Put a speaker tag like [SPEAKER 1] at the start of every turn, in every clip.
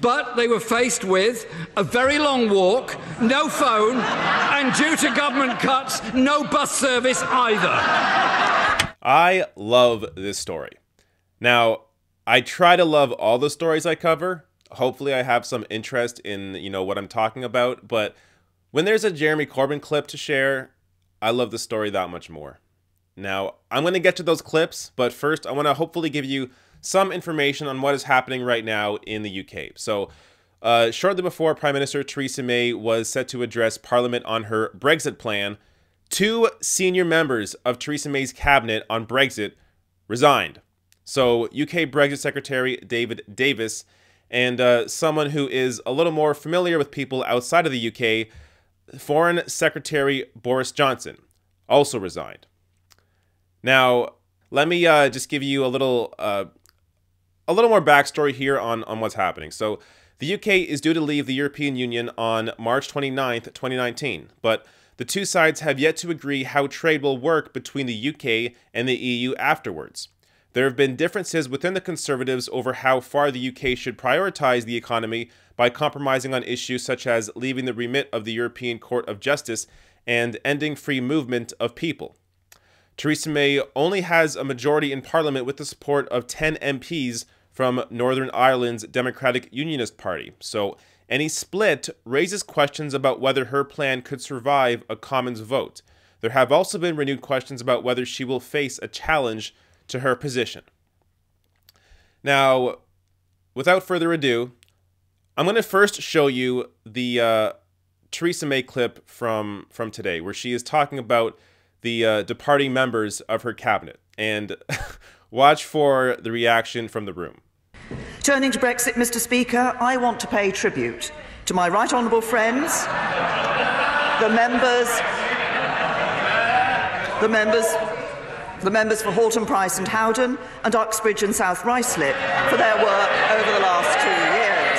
[SPEAKER 1] But they were faced with a very long walk, no phone, and due to government cuts, no bus service either.
[SPEAKER 2] I love this story. Now, I try to love all the stories I cover. Hopefully I have some interest in, what I'm talking about. But when there's a Jeremy Corbyn clip to share, I love the story that much more. Now, I'm going to get to those clips, but first I want to hopefully give you some information on what is happening right now in the UK. So, shortly before Prime Minister Theresa May was set to address Parliament on her Brexit plan, 2 senior members of Theresa May's cabinet on Brexit resigned. So, UK Brexit Secretary David Davis and someone who is a little more familiar with people outside of the UK, Foreign Secretary Boris Johnson, also resigned. Now, let me just give you a little more backstory here on what's happening. So, the UK is due to leave the European Union on March 29th, 2019, but the two sides have yet to agree how trade will work between the UK and the EU afterwards. There have been differences within the Conservatives over how far the UK should prioritise the economy by compromising on issues such as leaving the remit of the European Court of Justice and ending free movement of people. Theresa May only has a majority in Parliament with the support of 10 MPs from Northern Ireland's Democratic Unionist Party, so any split raises questions about whether her plan could survive a Commons vote. There have also been renewed questions about whether she will face a challenge to her position. Now, without further ado, I'm going to first show you the Theresa May clip from today, where she is talking about the departing members of her cabinet, and watch for the reaction from the room.
[SPEAKER 3] Turning to Brexit, Mr. Speaker, I want to pay tribute to my right honourable friends, the members for Halton, Price and Howden, and Uxbridge and South Ruislip for their work over the last 2 years.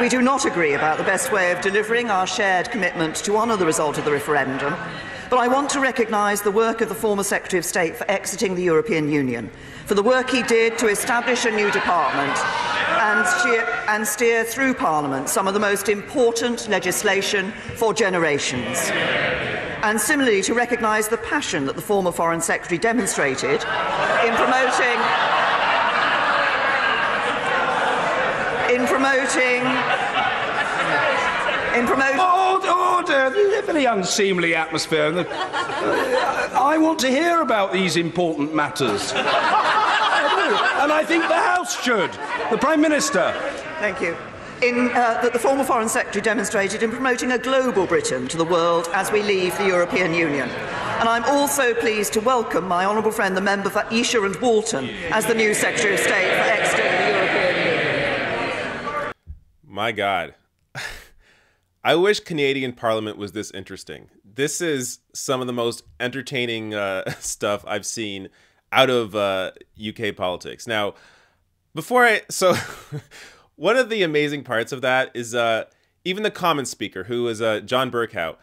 [SPEAKER 3] We do not agree about the best way of delivering our shared commitment to honour the result of the referendum, but I want to recognise the work of the former Secretary of State for exiting the European Union, for the work he did to establish a new department and steer through Parliament some of the most important legislation for generations. And similarly, to recognise the passion that the former Foreign Secretary demonstrated in promoting
[SPEAKER 4] Order! A very unseemly atmosphere. I want to hear about these important matters. And I think the House should. The Prime Minister.
[SPEAKER 3] Thank you. That the former Foreign Secretary demonstrated in promoting a global Britain to the world as we leave the European Union. And I'm also pleased to welcome my honourable friend, the member for Esher and Walton, as the new Secretary of State for exiting the European Union.
[SPEAKER 2] My God. I wish Canadian Parliament was this interesting. This is some of the most entertaining stuff I've seen out of UK politics. Now, one of the amazing parts of that is even the Commons Speaker, who is John Bercow.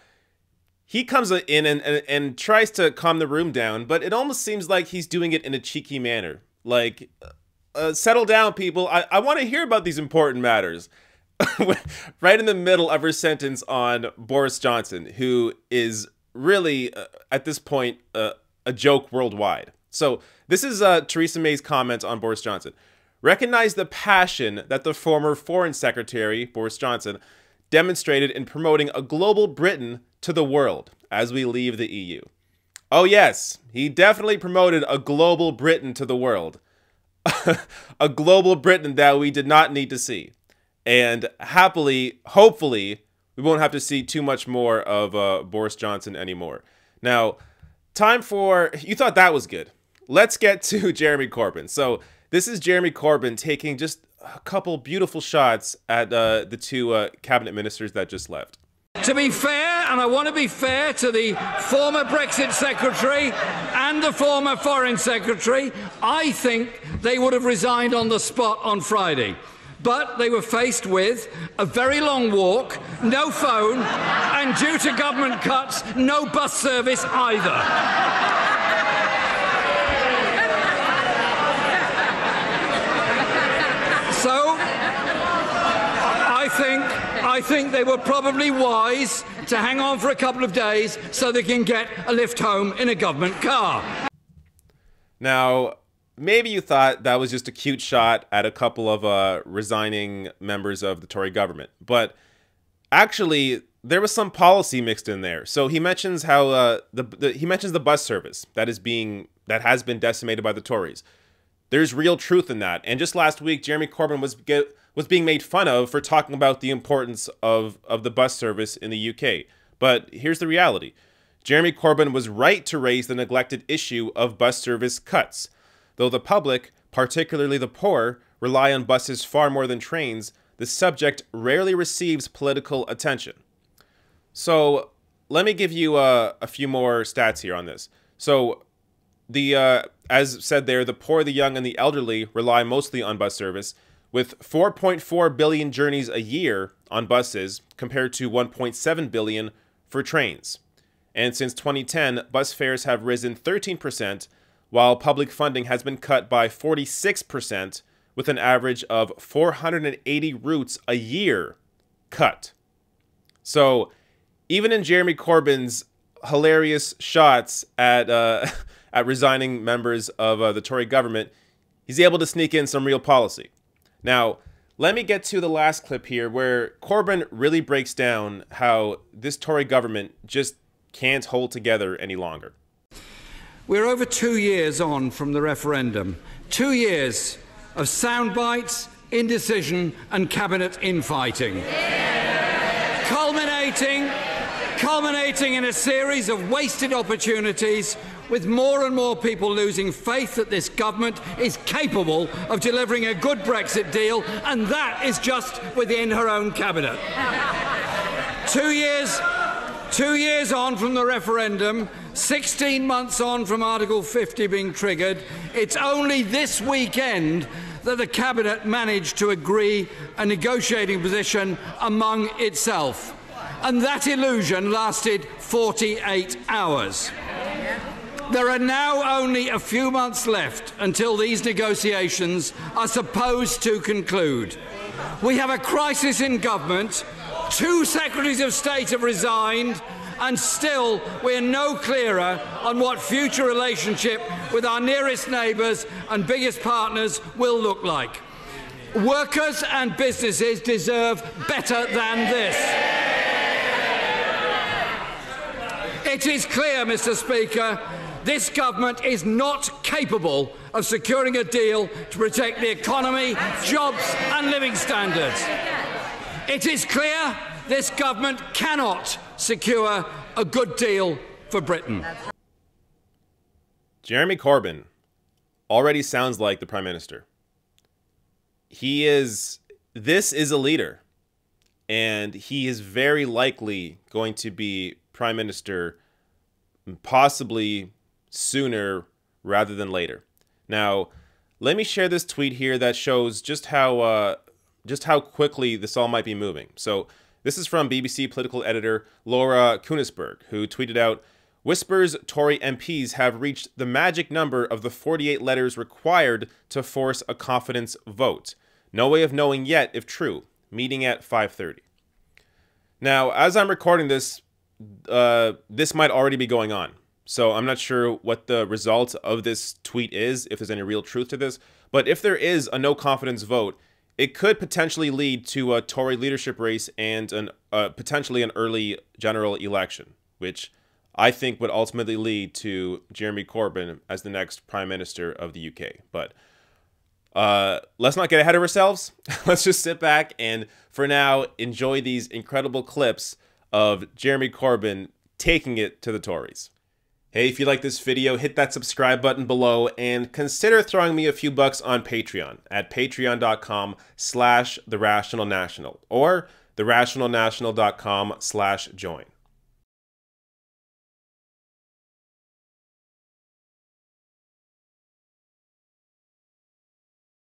[SPEAKER 2] He comes in and tries to calm the room down, but it almost seems like he's doing it in a cheeky manner. Like, settle down, people. I want to hear about these important matters. Right in the middle of her sentence on Boris Johnson, who is really, at this point, a joke worldwide. So this is Theresa May's comments on Boris Johnson. Recognize the passion that the former Foreign Secretary, Boris Johnson, demonstrated in promoting a global Britain to the world as we leave the EU. Oh yes, he definitely promoted a global Britain to the world. A global Britain that we did not need to see. And happily, hopefully, we won't have to see too much more of Boris Johnson anymore. Now, you thought that was good. Let's get to Jeremy Corbyn. So this is Jeremy Corbyn taking just a couple beautiful shots at the two cabinet ministers that just left.
[SPEAKER 1] To be fair, and I want to be fair to the former Brexit Secretary and the former Foreign Secretary, I think they would have resigned on the spot on Friday. But they were faced with a very long walk, no phone, and due to government cuts, no bus service either. I think they were probably wise to hang on for a couple of days so they can get a lift home in a government car.
[SPEAKER 2] Now, maybe you thought that was just a cute shot at a couple of resigning members of the Tory government, but actually there was some policy mixed in there. So he mentions how he mentions the bus service that has been decimated by the Tories. There's real truth in that. And just last week, Jeremy Corbyn was being made fun of for talking about the importance of the bus service in the UK. But here's the reality. Jeremy Corbyn was right to raise the neglected issue of bus service cuts. Though the public, particularly the poor, rely on buses far more than trains, the subject rarely receives political attention. So let me give you a few more stats here on this. So as said there, the poor, the young, and the elderly rely mostly on bus service, with 4.4 billion journeys a year on buses compared to 1.7 billion for trains. And since 2010, bus fares have risen 13%, while public funding has been cut by 46%, with an average of 480 routes a year cut. So even in Jeremy Corbyn's hilarious shots at at resigning members of the Tory government, he's able to sneak in some real policy. Now, let me get to the last clip here where Corbyn really breaks down how this Tory government just can't hold together any longer.
[SPEAKER 1] We're over 2 years on from the referendum. 2 years of sound bites, indecision and cabinet infighting. Culminating in a series of wasted opportunities, with more and more people losing faith that this government is capable of delivering a good Brexit deal, and that is just within her own cabinet. 2 years on from the referendum, 16 months on from Article 50 being triggered, it's only this weekend that the Cabinet managed to agree a negotiating position among itself. And that illusion lasted 48 hours. There are now only a few months left until these negotiations are supposed to conclude. We have a crisis in government, 2 Secretaries of State have resigned, and still we're no clearer on what future relationship with our nearest neighbours and biggest partners will look like. Workers and businesses deserve better than this. It is clear, Mr. Speaker, this government is not capable of securing a deal to protect the economy, jobs and living standards. It is clear this government cannot secure a good deal for Britain.
[SPEAKER 2] Jeremy Corbyn already sounds like the Prime Minister. This is a leader, and he is very likely going to be Prime Minister possibly sooner rather than later. Now, let me share this tweet here that shows just how quickly this all might be moving. So this is from BBC political editor Laura Kunisberg, who tweeted out, "Whispers Tory MPs have reached the magic number of the 48 letters required to force a confidence vote. No way of knowing yet if true. Meeting at 5:30. Now, as I'm recording this, this might already be going on. So I'm not sure what the result of this tweet is, if there's any real truth to this. But if there is a no confidence vote, it could potentially lead to a Tory leadership race and potentially an early general election, which I think would ultimately lead to Jeremy Corbyn as the next Prime Minister of the UK. But let's not get ahead of ourselves. Let's just sit back and, for now, enjoy these incredible clips of Jeremy Corbyn taking it to the Tories. Hey, if you like this video, hit that subscribe button below and consider throwing me a few bucks on Patreon at patreon.com/therationalnational or therationalnational.com/join.